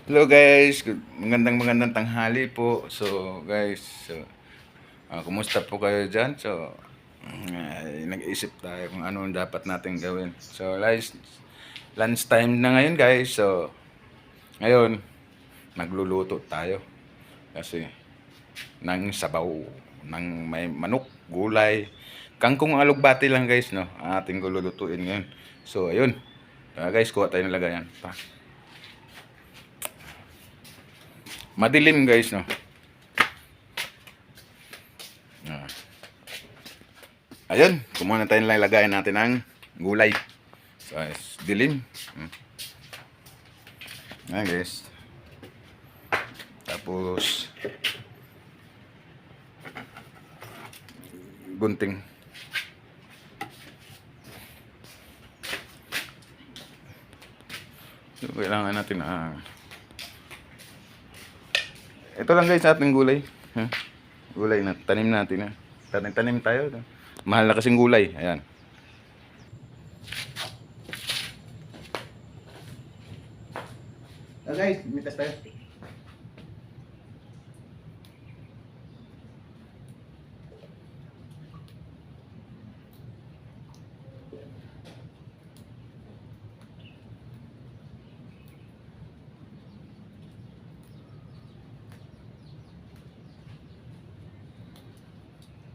Hello guys, magandang tanghali po. So guys, kumusta po kayo dyan? So, nag-iisip tayo kung ano dapat natin gawin. So guys, lunch time na ngayon guys. So, ngayon, magluluto tayo. Kasi, ng sabaw, ng may manok, gulay, kangkong alugbati lang guys, no? Ating lulutuin ngayon. So, ayun. Guys, kuha tayo ng lagayan. Madilim guys, no? Ah. Ayun, kumuha na tayo lang lagayan natin ng gulay. So, dilim. Ayan guys. Tapos, gunting. So, kailangan natin ito lang guys ating gulay. Gulay na tanim natin. Tanim tayo. Mahal na kasing gulay. Ayan. Guys, mitas tayo.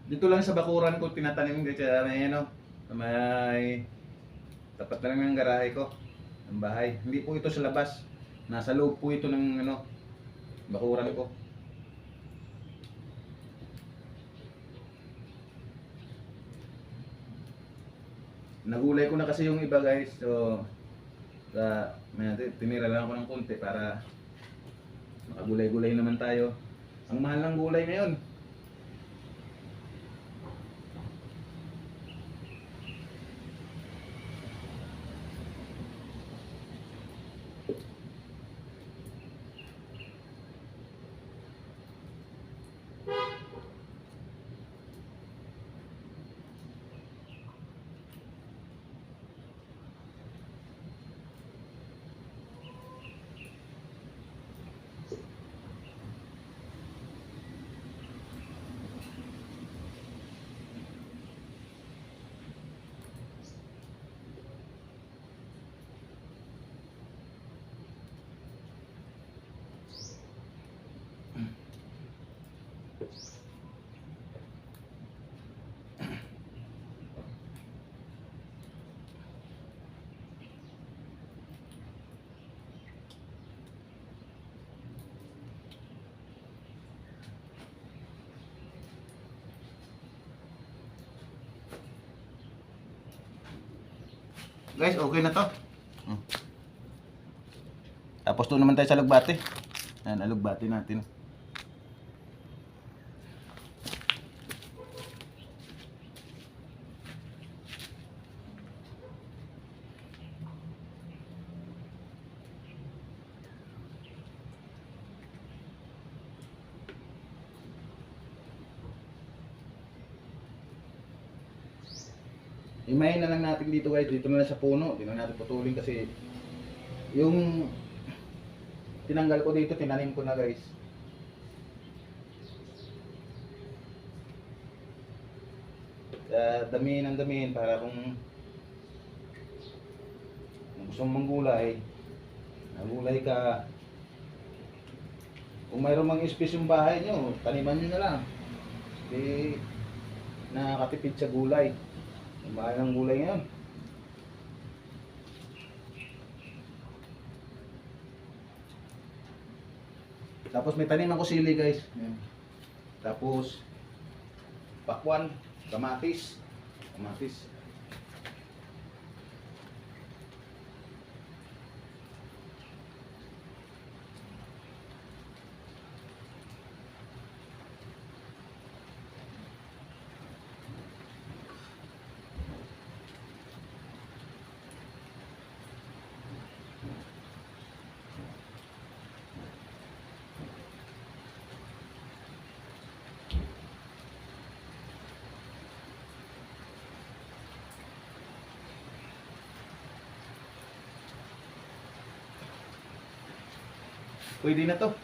Dito lang sa bakuran ko tinatanim guys, may ano, may tapat na lang ng garahe ko, ng bahay. Hindi po ito sa labas. Nasa loob po ito ng ano, bakuran ko. Nagulay ko na kasi yung iba guys. So, tinira lang ako ng konti para makagulay-gulay naman tayo. Ang mahal ng gulay ngayon. Guys, okay na to. Tapos doon naman tayo sa alugbati. Ayan, alugbati natin. Imayin na lang natin dito guys, dito na lang sa puno. Dito na natin putulin kasi yung tinanggal ko dito, tinanim ko na guys. Damihin ang damihin para kung gusto mong manggulay, nagulay ka. Kung mayroon mang space yung bahay nyo, taniman nyo na lang. Hindi nakakatipid sa gulay. Ang mahal ng gulay ngayon. Tapos may tanim ako sili guys. Tapos pakwan, kamatis. Pwede na to.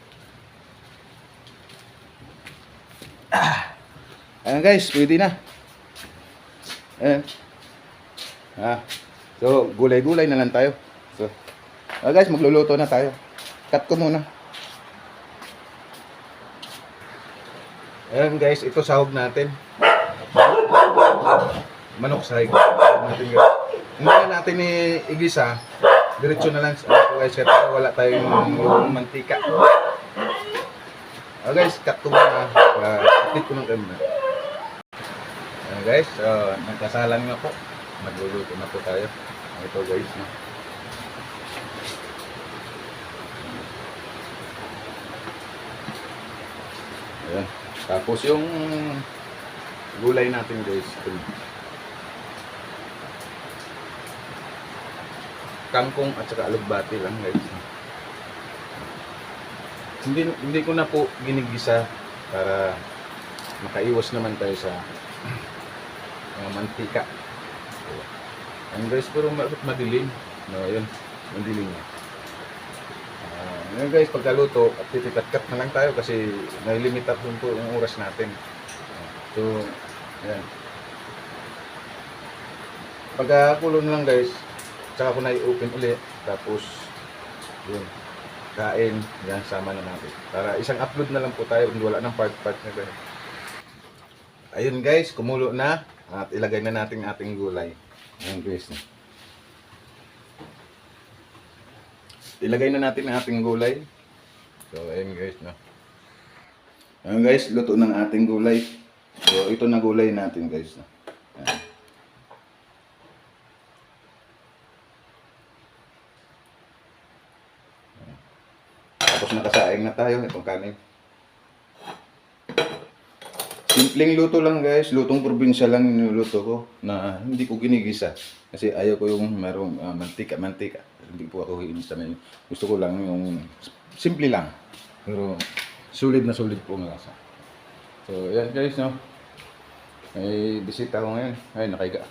Ayan guys, pwede na. Ayan. So, gulay-gulay na lang tayo. So, guys, magluluto na tayo. Cut ko muna. Ayan guys, ito sahog natin. Manok sahig. Natin guys. Hindi na natin igisa. Diretso na lang guys, kasi wala tayong mantika. Guys, cut ko muna. Cut ko ng camera. Guys, nagkasalan nga po. Magluluto na po tayo. Ito guys. No? Ayan. Tapos yung gulay natin guys. Kangkong at saka alugbati lang guys. Hindi ko na po ginigisa para makaiwas naman tayo sa mantika. Ayan guys, pero madilim. No, ayan, madilim na. Ngayon guys, pagkaluto, at titikat-kat na lang tayo kasi nailimita po yung oras natin. So, ayan. Pagkakulo na lang guys, tsaka ko na i-open ulit. Tapos, yun, kain, yan, sama na natin. Para isang upload na lang po tayo, hindi wala ng part-part na guys. Ayun guys, kumulo na. At ilagay na natin ating gulay. Ayan guys. Ilagay na natin ang ating gulay. So, ayun guys, no. Ayun guys, luto ng ating gulay. So, ito na gulay natin guys, no. Ayan. Tapos nakasaing na tayo, itong kanin. Simpleng luto lang guys, lutong probinsya lang niluluto ko na hindi ko ginigisa. Kasi ayaw ko yung merong mantika. Hindi po ako hiinista na yun. Gusto ko lang yung simple lang. Pero sulit na sulit po ang lasa. So yan guys, no. May bisita ko ngayon. Ay, nakaiga.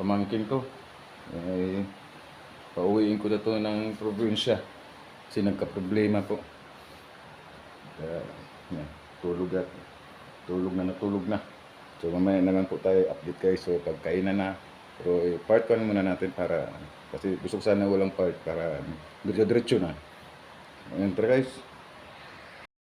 Pamangkin ko. Ay, pauwiin ko na to ng probinsya. Kasi nagka-problema po. Yan, tulog na natulog na. So mamaya naman po tayo update guys. So pagkainan na. Pero part 1 muna natin para kasi gusto ko sana walang part para diretso na. Ayan, tara guys.